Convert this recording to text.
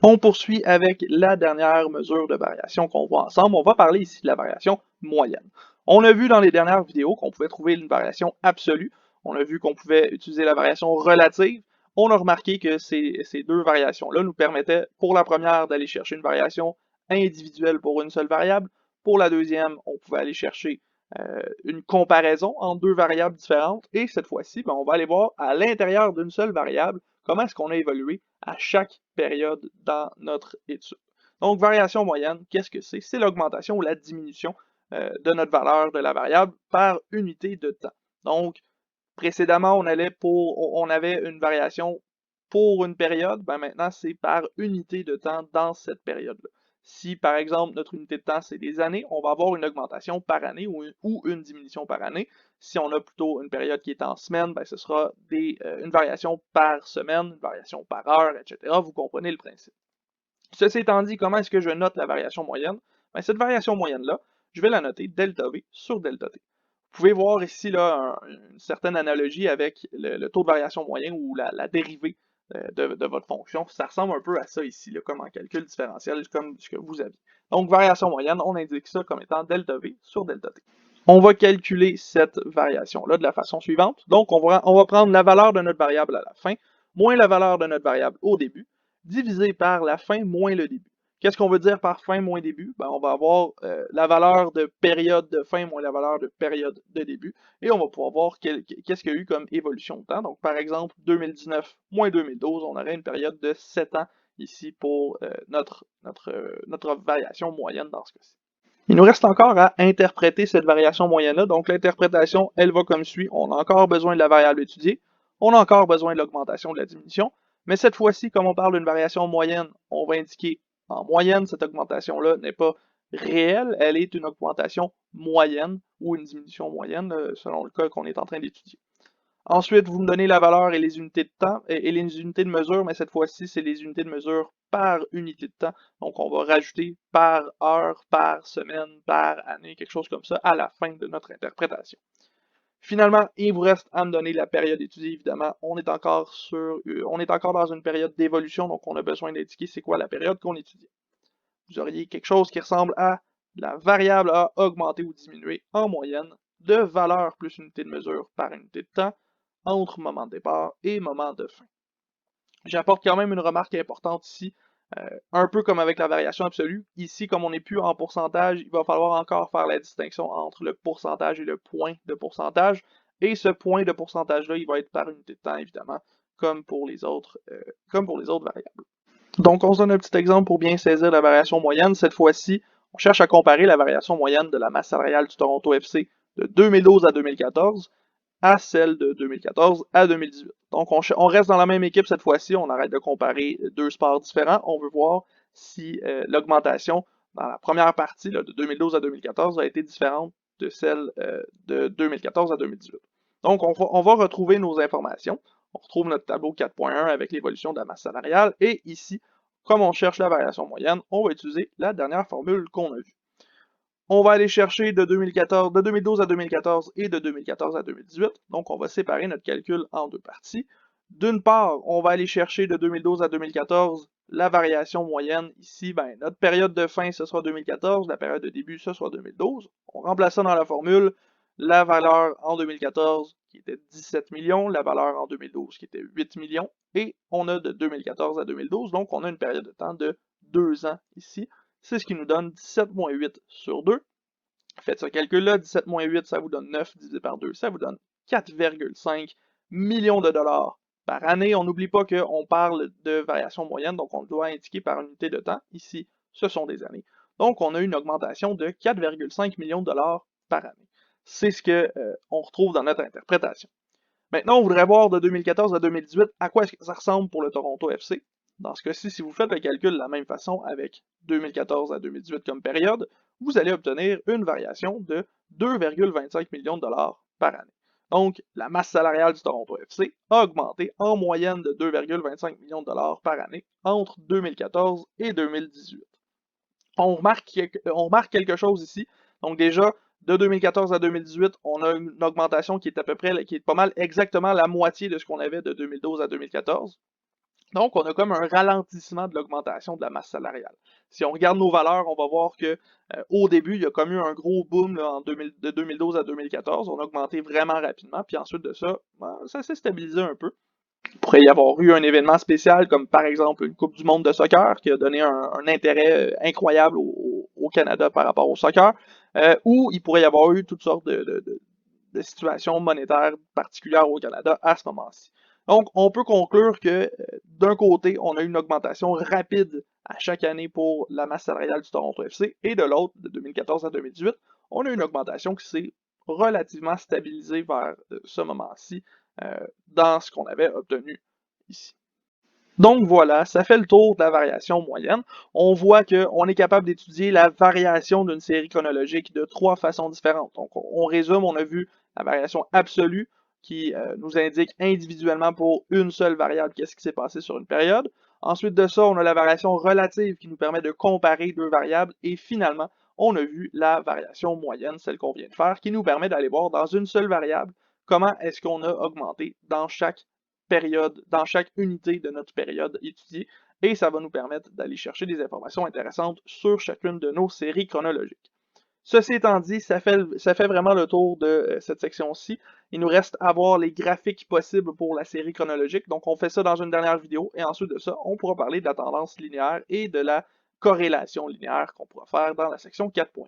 On poursuit avec la dernière mesure de variation qu'on voit ensemble. On va parler ici de la variation moyenne. On a vu dans les dernières vidéos qu'on pouvait trouver une variation absolue. On a vu qu'on pouvait utiliser la variation relative. On a remarqué que ces deux variations-là nous permettaient, pour la première, d'aller chercher une variation individuelle pour une seule variable. Pour la deuxième, on pouvait aller chercher une comparaison entre deux variables différentes. Et cette fois-ci, on va aller voir à l'intérieur d'une seule variable comment est-ce qu'on a évolué à chaque période dans notre étude. Donc, variation moyenne, qu'est-ce que c'est? C'est l'augmentation ou la diminution de notre valeur de la variable par unité de temps. Donc, précédemment, on avait une variation pour une période, maintenant c'est par unité de temps dans cette période-là. Si par exemple notre unité de temps c'est des années, on va avoir une augmentation par année ou une diminution par année. Si on a plutôt une période qui est en semaine, ce sera une variation par semaine, une variation par heure, etc. Vous comprenez le principe. Ceci étant dit, comment est-ce que je note la variation moyenne? Cette variation moyenne-là, je vais la noter delta V sur delta T. Vous pouvez voir ici là, une certaine analogie avec le taux de variation moyen ou la dérivée de votre fonction. Ça ressemble un peu à ça ici, là, comme en calcul différentiel, comme ce que vous aviez. Donc, variation moyenne, on indique ça comme étant delta V sur delta T. On va calculer cette variation-là de la façon suivante. Donc, on va prendre la valeur de notre variable à la fin, moins la valeur de notre variable au début, divisé par la fin moins le début. Qu'est-ce qu'on veut dire par fin moins début? On va avoir la valeur de période de fin moins la valeur de période de début, et on va pouvoir voir qu'est-ce qu'il y a eu comme évolution de temps. Donc, par exemple, 2019 moins 2012, on aurait une période de 7 ans ici pour notre variation moyenne dans ce cas-ci. Il nous reste encore à interpréter cette variation moyenne-là. Donc, l'interprétation, elle va comme suit. On a encore besoin de la variable étudiée. On a encore besoin de l'augmentation de la diminution. Mais cette fois-ci, comme on parle d'une variation moyenne, on va indiquer en moyenne, cette augmentation-là n'est pas réelle. Elle est une augmentation moyenne ou une diminution moyenne, selon le cas qu'on est en train d'étudier. Ensuite, vous me donnez la valeur et les unités de temps et les unités de mesure, mais cette fois-ci, c'est les unités de mesure par unité de temps. Donc, on va rajouter par heure, par semaine, par année, quelque chose comme ça à la fin de notre interprétation. Finalement, il vous reste à me donner la période étudiée, évidemment. On est encore dans une période d'évolution, donc on a besoin d'indiquer c'est quoi la période qu'on étudie. Vous auriez quelque chose qui ressemble à la variable a augmenté ou diminué en moyenne de valeur plus unité de mesure par unité de temps entre moment de départ et moment de fin. J'apporte quand même une remarque importante ici, un peu comme avec la variation absolue. Ici, comme on n'est plus en pourcentage, il va falloir encore faire la distinction entre le pourcentage et le point de pourcentage. Et ce point de pourcentage-là, il va être par unité de temps, évidemment, comme pour les autres variables. Donc, on se donne un petit exemple pour bien saisir la variation moyenne. Cette fois-ci, on cherche à comparer la variation moyenne de la masse salariale du Toronto FC de 2012 à 2014 à celle de 2014 à 2018. Donc, on reste dans la même équipe cette fois-ci, on arrête de comparer deux sports différents. On veut voir si l'augmentation dans la première partie là, de 2012 à 2014 a été différente de celle de 2014 à 2018. Donc, on va retrouver nos informations. On retrouve notre tableau 4.1 avec l'évolution de la masse salariale. Et ici, comme on cherche la variation moyenne, on va utiliser la dernière formule qu'on a vue. On va aller chercher de 2012 à 2014 et de 2014 à 2018. Donc, on va séparer notre calcul en deux parties. D'une part, on va aller chercher de 2012 à 2014 la variation moyenne. Ici, notre période de fin, ce sera 2014. La période de début, ce sera 2012. On remplace ça dans la formule. La valeur en 2014 qui était 17 millions, la valeur en 2012 qui était 8 millions. Et on a de 2014 à 2012, donc on a une période de temps de 2 ans ici. C'est ce qui nous donne 17 moins 8 sur 2. Faites ce calcul-là, 17 moins 8, ça vous donne 9 divisé par 2, ça vous donne 4,5 millions de dollars par année. On n'oublie pas qu'on parle de variation moyenne, donc on le doit indiquer par unité de temps. Ici, ce sont des années. Donc, on a une augmentation de 4,5 millions de dollars par année. C'est ce qu'on retrouve dans notre interprétation. Maintenant, on voudrait voir de 2014 à 2018 à quoi ça ressemble pour le Toronto FC. Dans ce cas-ci, si vous faites le calcul de la même façon avec 2014 à 2018 comme période, vous allez obtenir une variation de 2,25 millions de dollars par année. Donc, la masse salariale du Toronto FC a augmenté en moyenne de 2,25 millions de dollars par année entre 2014 et 2018. On remarque quelque chose ici. Donc déjà, de 2014 à 2018, on a une augmentation qui est à peu près, qui est pas mal exactement la moitié de ce qu'on avait de 2012 à 2014. Donc, on a comme un ralentissement de l'augmentation de la masse salariale. Si on regarde nos valeurs, on va voir que au début, il y a comme eu un gros boom là, de 2012 à 2014. On a augmenté vraiment rapidement, puis ensuite de ça, ben, ça s'est stabilisé un peu. Il pourrait y avoir eu un événement spécial, comme par exemple une Coupe du monde de soccer, qui a donné un intérêt incroyable au Canada par rapport au soccer, ou il pourrait y avoir eu toutes sortes de situations monétaires particulières au Canada à ce moment-ci. Donc, on peut conclure que d'un côté, on a eu une augmentation rapide à chaque année pour la masse salariale du Toronto FC, et de l'autre, de 2014 à 2018, on a eu une augmentation qui s'est relativement stabilisée vers ce moment-ci dans ce qu'on avait obtenu ici. Donc voilà, ça fait le tour de la variation moyenne. On voit qu'on est capable d'étudier la variation d'une série chronologique de trois façons différentes. Donc on résume, on a vu la variation absolue qui nous indique individuellement pour une seule variable qu'est-ce qui s'est passé sur une période. Ensuite de ça, on a la variation relative qui nous permet de comparer deux variables. Et finalement, on a vu la variation moyenne, celle qu'on vient de faire, qui nous permet d'aller voir dans une seule variable comment est-ce qu'on a augmenté dans chaque période, dans chaque unité de notre période étudiée, et ça va nous permettre d'aller chercher des informations intéressantes sur chacune de nos séries chronologiques. Ceci étant dit, ça fait vraiment le tour de cette section-ci. Il nous reste à voir les graphiques possibles pour la série chronologique, donc on fait ça dans une dernière vidéo, et ensuite de ça, on pourra parler de la tendance linéaire et de la corrélation linéaire qu'on pourra faire dans la section 4.2.